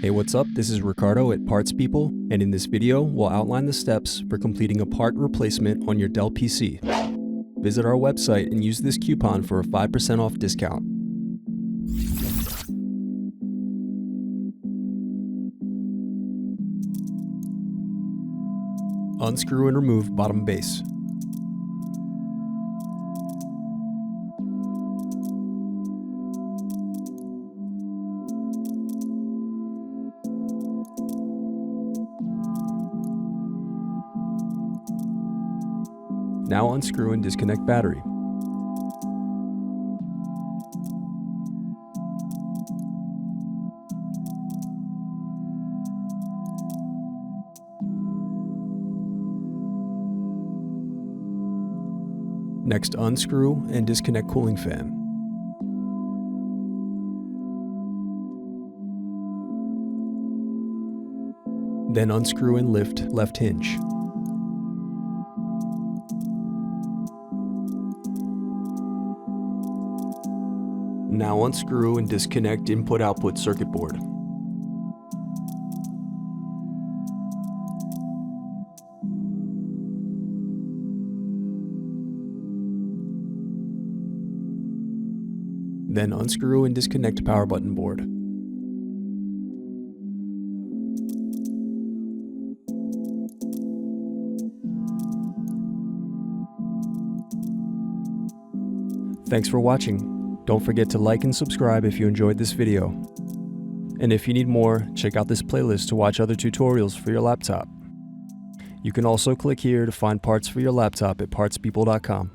Hey, what's up? This is Ricardo at Parts People, and in this video, we'll outline the steps for completing a part replacement on your Dell PC. Visit our website and use this coupon for a 5% off discount. Unscrew and remove bottom base. Now unscrew and disconnect battery. Next, unscrew and disconnect cooling fan. Then unscrew and lift left hinge. Now unscrew and disconnect input-output circuit board. Then unscrew and disconnect power button board. Thanks for watching. Don't forget to like and subscribe if you enjoyed this video. And if you need more, check out this playlist to watch other tutorials for your laptop. You can also click here to find parts for your laptop at partspeople.com.